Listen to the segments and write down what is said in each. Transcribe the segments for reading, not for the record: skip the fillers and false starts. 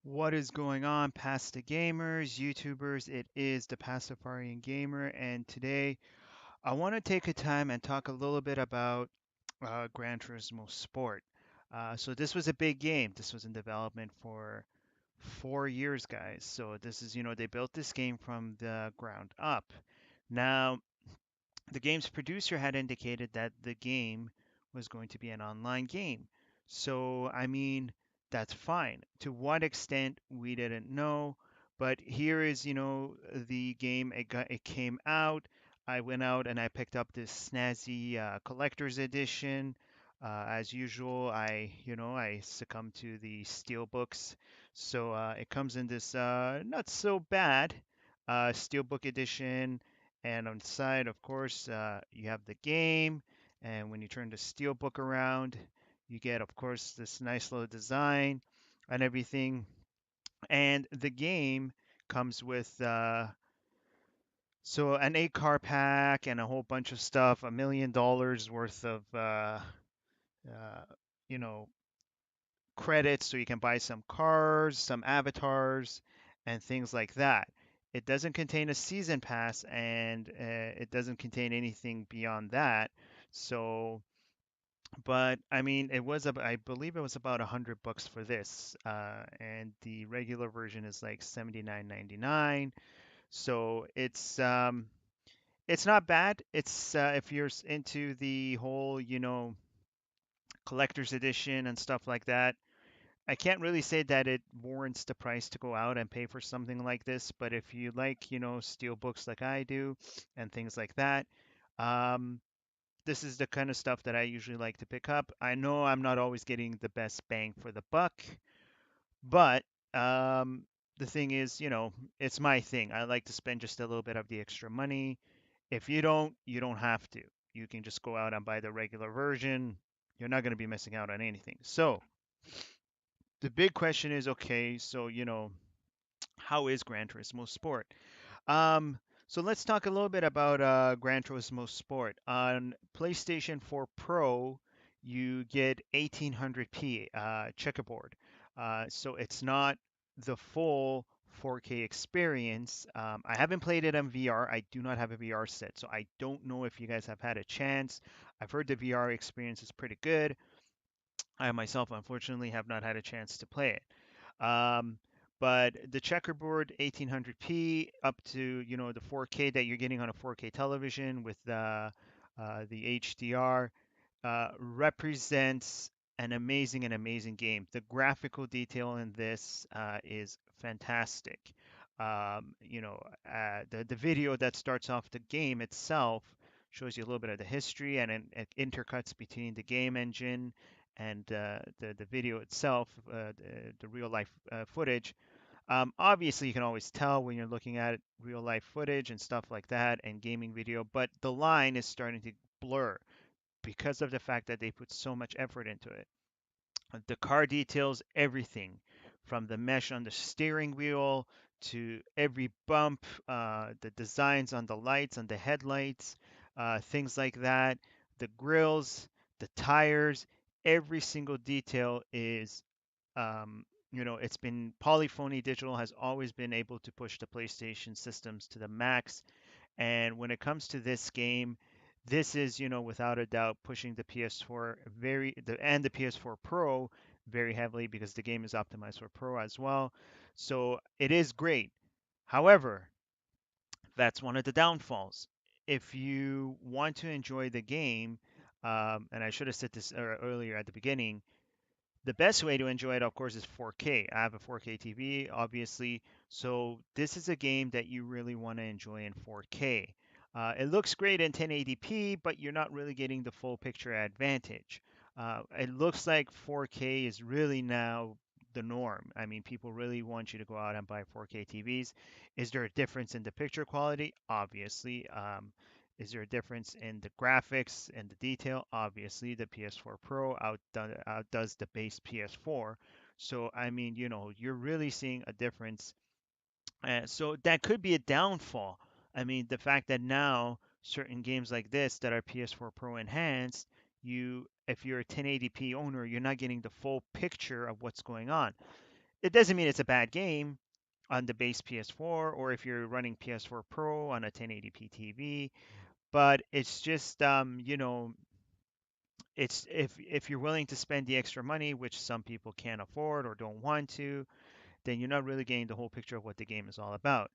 What is going on, Pasta Gamers, YouTubers? It is the Pastafarian Gamer, and today I want to take a time and talk a little bit about Gran Turismo Sport. So this was a big game. This was in development for 4 years, guys. So this is, they built this game from the ground up. Now, the game's producer had indicated that the game was going to be an online game. So, I mean, that's fine. To what extent, we didn't know. But here is, the game. It came out. I went out and I picked up this snazzy collector's edition. As usual, I succumbed to the steel books. So it comes in this not so bad steelbook edition, and on the side, of course, you have the game. And when you turn the steelbook around, you get, of course, this nice little design and everything. And the game comes with so an 8 car pack and a whole bunch of stuff, $1 million worth of uh, you know credits, so you can buy some cars, some avatars, and things like that. It doesn't contain a season pass, and it doesn't contain anything beyond that. So, but I mean, I believe it was about $100 for this, and the regular version is like 79.99. So it's not bad. It's if you're into the whole, collector's edition and stuff like that. I can't really say that it warrants the price to go out and pay for something like this, but if you like, steel books like I do and things like that, um, this is the kind of stuff that I usually like to pick up. I know I'm not always getting the best bang for the buck, but the thing is, it's my thing. I like to spend just a little bit of the extra money. If you don't, you don't have to. You can just go out and buy the regular version. You're not going to be missing out on anything. So, the big question is, okay, so how is Gran Turismo Sport? Um, so let's talk a little bit about Gran Turismo Sport. On PlayStation 4 Pro, you get 1800p checkerboard. So it's not the full 4K experience. I haven't played it on VR. I do not have a VR set, so I don't know if you guys have had a chance. I've heard the VR experience is pretty good. I myself, unfortunately, have not had a chance to play it. But the checkerboard 1800p up to the 4K that you're getting on a 4K television with the HDR represents an amazing game. The graphical detail in this is fantastic. The video that starts off the game itself shows you a little bit of the history, and it intercuts between the game engine and the video itself, the real life footage. Obviously, you can always tell when you're looking at real life footage and stuff like that and gaming video, but the line is starting to blur because of the fact that they put so much effort into it. The car details, everything from the mesh on the steering wheel to every bump, the designs on the lights, on the headlights, things like that, the grills, the tires, every single detail is it's been Polyphony Digital has always been able to push the PlayStation systems to the max. And when it comes to this game, this is, without a doubt pushing the PS4 and the PS4 Pro very heavily because the game is optimized for Pro as well. So it is great. However, that's one of the downfalls. If you want to enjoy the game, and I should have said this earlier at the beginning, the best way to enjoy it, of course, is 4K. I have a 4K TV, obviously, so this is a game that you really want to enjoy in 4K. It looks great in 1080p, but you're not really getting the full picture advantage. It looks like 4K is really now the norm. I mean, people really want you to go out and buy 4K TVs. Is there a difference in the picture quality? Obviously. Is there a difference in the graphics and the detail? Obviously, the PS4 Pro outdoes the base PS4. So, I mean, you're really seeing a difference. So that could be a downfall. I mean, the fact that now certain games like this that are PS4 Pro enhanced, if you're a 1080p owner, you're not getting the full picture of what's going on. It doesn't mean it's a bad game on the base PS4 or if you're running PS4 Pro on a 1080p TV, but it's just it's if you're willing to spend the extra money, which some people can't afford or don't want to, then you're not really getting the whole picture of what the game is all about.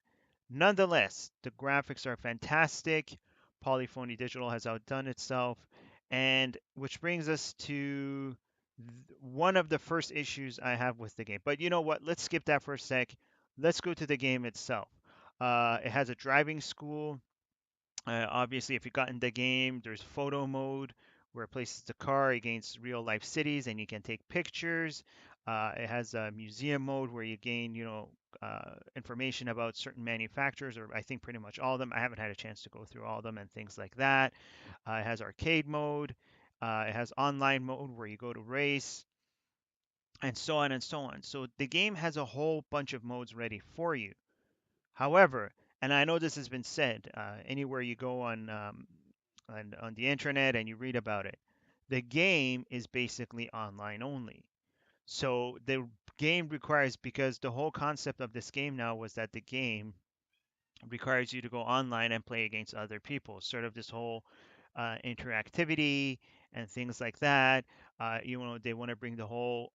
Nonetheless, the graphics are fantastic. Polyphony Digital has outdone itself, and which brings us to one of the first issues I have with the game. But you know what? Let's skip that for a sec. Let's go to the game itself. It has a driving school. Obviously, if you got in the game, there's photo mode where it places the car against real life cities and you can take pictures. It has a museum mode where you gain, information about certain manufacturers, or I think pretty much all of them. I haven't had a chance to go through all of them and things like that. It has arcade mode. It has online mode where you go to race, and so on and so on. So the game has a whole bunch of modes ready for you. However, and I know this has been said anywhere you go on the internet and you read about it, the game is basically online only. So the game requires, because the whole concept of this game now was that the game requires you to go online and play against other people. Sort of this whole interactivity and things like that. They want to bring the whole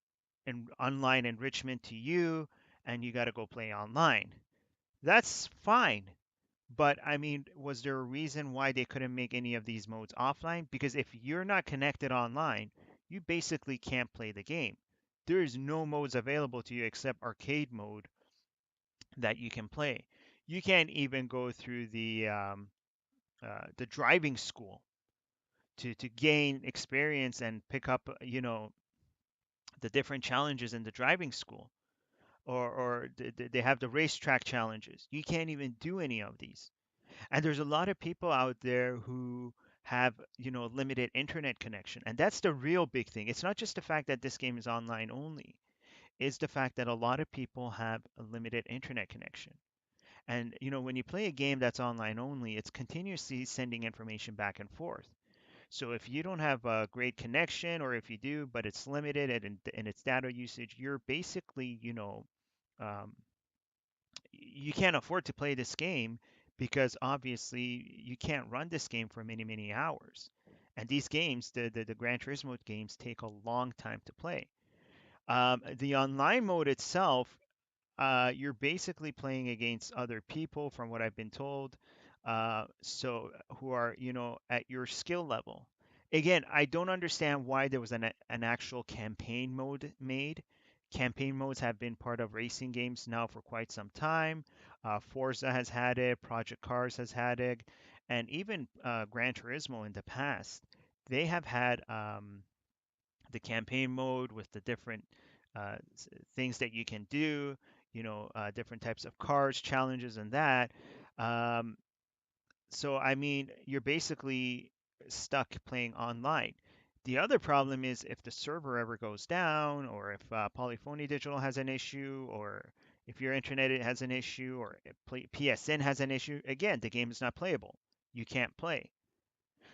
online enrichment to you, and you got to go play online. That's fine. But I mean, was there a reason why they couldn't make any of these modes offline? Because if you're not connected online, you basically can't play the game. There is no modes available to you except arcade mode that you can play. You can't even go through the driving school to gain experience and pick up, the different challenges in the driving school. Or they have the racetrack challenges. You can't even do any of these. And there's a lot of people out there who have, limited internet connection. And that's the real big thing. It's not just the fact that this game is online only. It's the fact that a lot of people have a limited internet connection. And, when you play a game that's online only, it's continuously sending information back and forth. So if you don't have a great connection, or if you do, but it's limited in its data usage, you're basically, um, you can't afford to play this game because obviously you can't run this game for many, many hours. And these games, the Gran Turismo games, take a long time to play. The online mode itself, you're basically playing against other people, from what I've been told, so who are, at your skill level. Again, I don't understand why there was an actual campaign mode made. Campaign modes have been part of racing games now for quite some time. Forza has had it, Project Cars has had it, and even Gran Turismo in the past. They have had the campaign mode with the different things that you can do, different types of cars, challenges, and that. Um, so, I mean, you're basically stuck playing online. The other problem is if the server ever goes down, or if Polyphony Digital has an issue, or if your internet has an issue, or if PSN has an issue, again, the game is not playable. You can't play.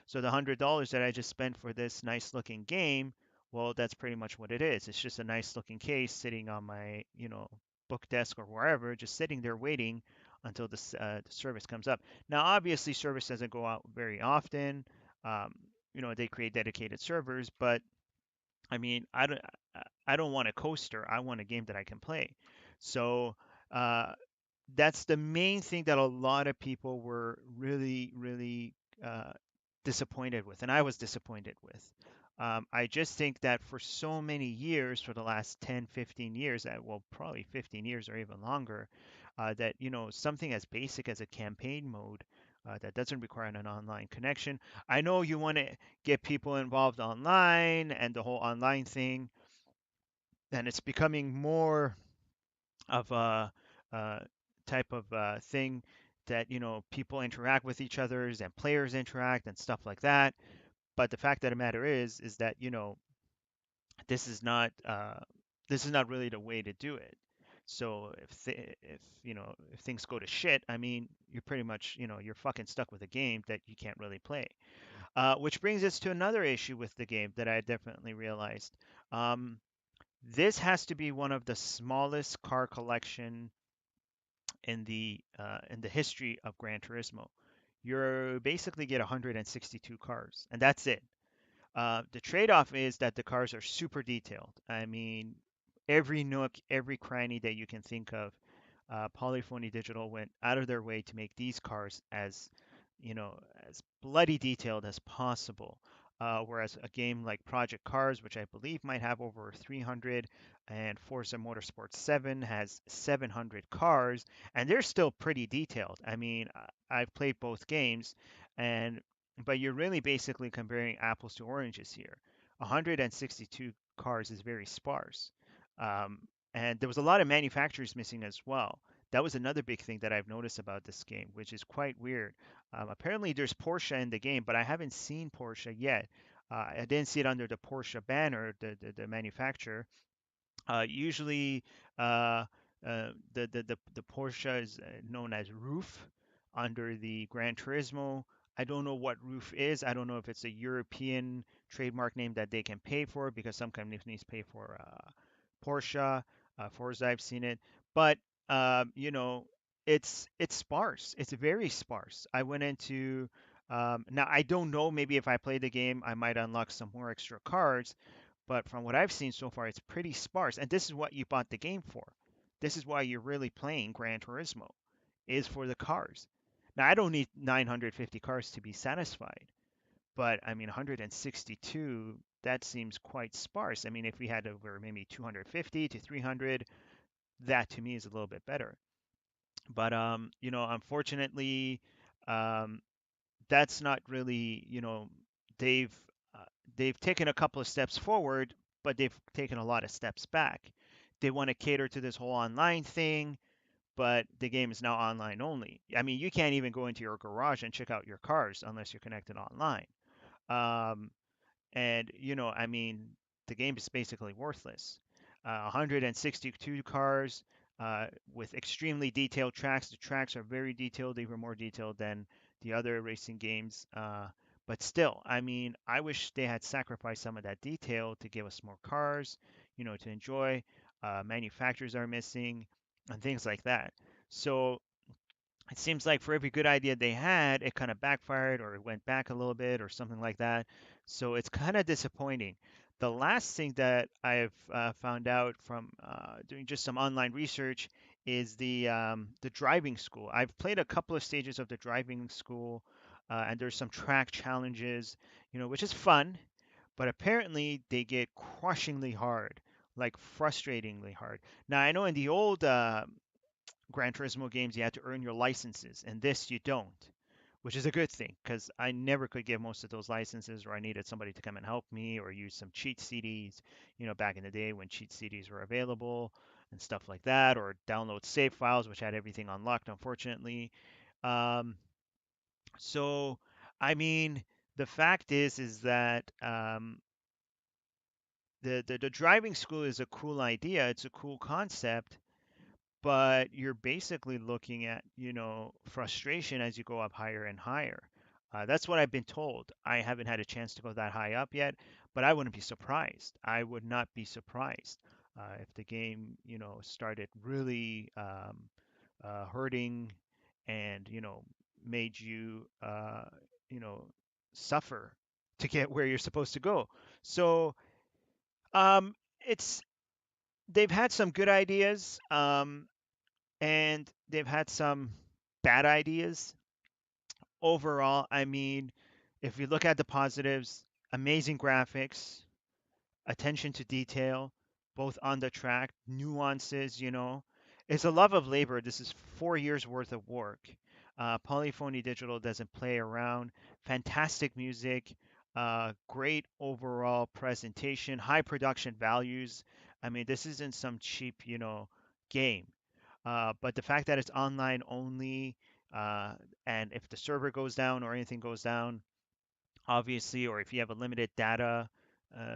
So the $100 that I just spent for this nice looking game, well, that's pretty much what it is. It's just a nice looking case sitting on my, book desk or wherever, just sitting there waiting until the service comes up. Now, obviously, service doesn't go out very often. Um, they create dedicated servers, but I mean, I don't want a coaster. I want a game that I can play. So uh, that's the main thing that a lot of people were really, really disappointed with, and I was disappointed with. I just think that for so many years, for the last 10, 15 years, well, probably 15 years or even longer, that, something as basic as a campaign mode that doesn't require an online connection. I know you want to get people involved online and the whole online thing, and it's becoming more of a type of thing that people interact with each others and players interact and stuff like that. But the fact of the matter is that this is not this is not really the way to do it. So if things go to shit, I mean, you're pretty much, you're fucking stuck with a game that you can't really play. Which brings us to another issue with the game that I definitely realized. Um, This has to be one of the smallest car collection in the history of Gran Turismo. You basically get 162 cars, and that's it. The trade-off is that the cars are super detailed. I mean, every nook, every cranny that you can think of, Polyphony Digital went out of their way to make these cars as, you know, as bloody detailed as possible. Whereas a game like Project Cars, which I believe might have over 300, and Forza Motorsport 7 has 700 cars, and they're still pretty detailed. I mean, I've played both games, and but you're really basically comparing apples to oranges here. 162 cars is very sparse. Um, and there was a lot of manufacturers missing as well. That was another big thing that I've noticed about this game, which is quite weird. Apparently, there's Porsche in the game, but I haven't seen Porsche yet. I didn't see it under the Porsche banner, the manufacturer. Usually, uh, the Porsche is known as Roof under the Gran Turismo. I don't know what Roof is. I don't know if it's a European trademark name that they can pay for because some companies pay for Porsche. Forza, I've seen it, but you know, it's sparse. It's very sparse. I went into now I don't know. Maybe if I play the game, I might unlock some more extra cards, but from what I've seen so far, it's pretty sparse. And this is what you bought the game for. This is why you're really playing Gran Turismo, is for the cars. Now, I don't need 950 cars to be satisfied, but I mean, 162, that seems quite sparse. I mean, if we had over maybe 250 to 300, that to me is a little bit better. But, you know, unfortunately, um, that's not really, you know, they've uh, they've taken a couple of steps forward, but they've taken a lot of steps back. They want to cater to this whole online thing, but the game is now online only. I mean, you can't even go into your garage and check out your cars unless you're connected online. Um, and, you know, I mean, the game is basically worthless. 162 cars with extremely detailed tracks. The tracks are very detailed, even more detailed than the other racing games. But still, I mean, I wish they had sacrificed some of that detail to give us more cars, you know, to enjoy. Manufacturers are missing and things like that. So it seems like for every good idea they had, it kind of backfired or it went back a little bit or something like that. So it's kind of disappointing. The last thing that I've found out from doing just some online research is the driving school. I've played a couple of stages of the driving school, and there's some track challenges, you know, which is fun, but apparently they get crushingly hard, like frustratingly hard. Now I know in the old Gran Turismo games, you had to earn your licenses, and this you don't, which is a good thing because I never could get most of those licenses, or I needed somebody to come and help me, or use some cheat CDs, you know, back in the day when cheat CDs were available and stuff like that, or download save files, which had everything unlocked, unfortunately. Um, so, I mean, the fact is that the driving school is a cool idea. It's a cool concept, but you're basically looking at, you know, frustration as you go up higher and higher. That's what I've been told. I haven't had a chance to go that high up yet, but I wouldn't be surprised. I would not be surprised if the game, you know, started really hurting and, you know, made you, you know, suffer to get where you're supposed to go. So it's they've had some good ideas. And they've had some bad ideas. Overall, I mean, if you look at the positives, amazing graphics, attention to detail, both on the track, nuances, you know. It's a love of labor. This is 4 years worth of work. Polyphony Digital doesn't play around. Fantastic music, great overall presentation, high production values. I mean, this isn't some cheap, you know, game. But the fact that it's online only, uh, and if the server goes down or anything goes down, obviously, or if you have a limited data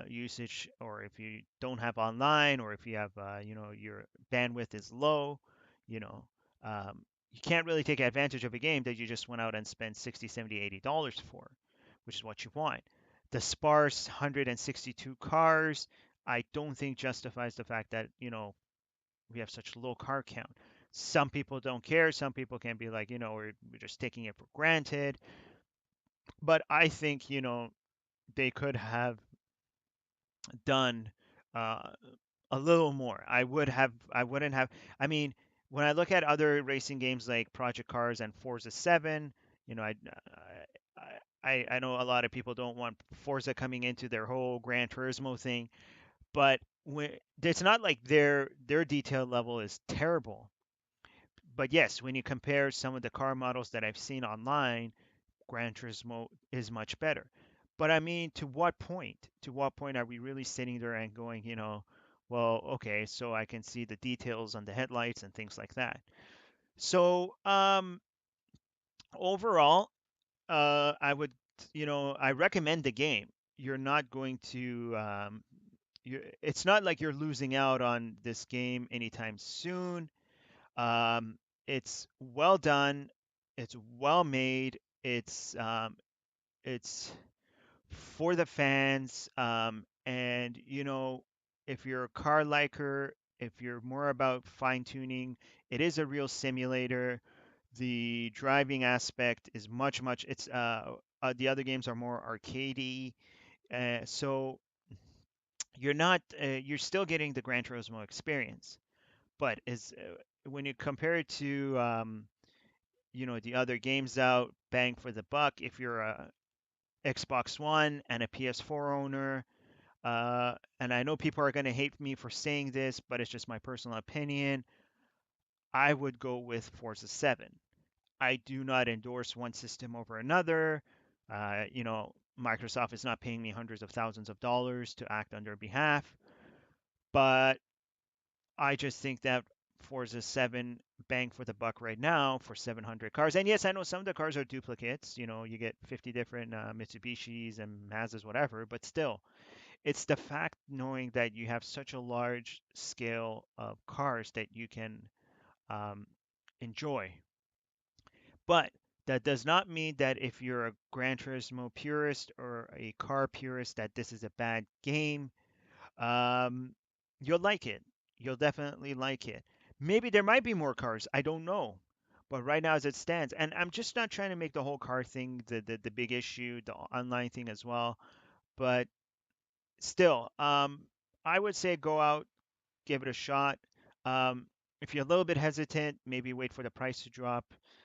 usage, or if you don't have online, or if you have, you know, your bandwidth is low, you know, you can't really take advantage of a game that you just went out and spent 60, 70, $80 for, which is what you want. The sparse 162 cars, I don't think justifies the fact that, we have such low car count. Some people don't care. Some people can be like, we're just taking it for granted. But I think, they could have done uh, a little more. I wouldn't have, I mean, when I look at other racing games like Project Cars and Forza 7, you know, I know a lot of people don't want Forza coming into their whole Gran Turismo thing, but it's not like their detail level is terrible. But yes, when you compare some of the car models that I've seen online, Gran Turismo is much better. But I mean, to what point? To what point are we really sitting there and going, well, okay, so I can see the details on the headlights and things like that. So, overall, I would, I recommend the game. You're not going to, it's not like you're losing out on this game anytime soon. Um, it's well done. It's well made. It's for the fans. And if you're a car liker, if you're more about fine tuning, it is a real simulator. The driving aspect is much. The other games are more arcadey, so you're still getting the Gran Turismo experience. But when you compare it to the other games out, bang for the buck, if you're a Xbox One and a PS4 owner, and I know people are going to hate me for saying this, but it's just my personal opinion. I would go with Forza 7. I do not endorse one system over another. Microsoft is not paying me hundreds of thousands of dollars to act on their behalf, but I just think that Forza 7 bang for the buck right now for 700 cars. And yes, I know some of the cars are duplicates. You get 50 different Mitsubishis and Mazdas, whatever, but still, it's the fact knowing that you have such a large scale of cars that you can um, enjoy. But that does not mean that if you're a Gran Turismo purist or a car purist that this is a bad game. Um, you'll like it. You'll definitely like it. Maybe there might be more cars. I don't know. But right now, as it stands, and I'm just not trying to make the whole car thing the big issue, the online thing as well. But still, I would say go out, give it a shot. Um, if you're a little bit hesitant, maybe wait for the price to drop.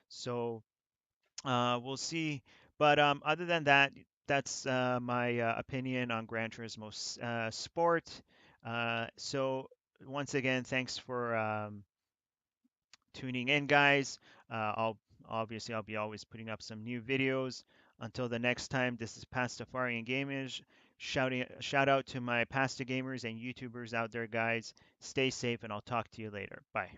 So we'll see. But other than that, that's my opinion on Gran Turismo Sport. So once again, thanks for tuning in, guys. I'll be always putting up some new videos. Until the next time, this is Pastafarian Gamers. Shout out to my Pasta Gamers and YouTubers out there, guys. Stay safe, and I'll talk to you later. Bye.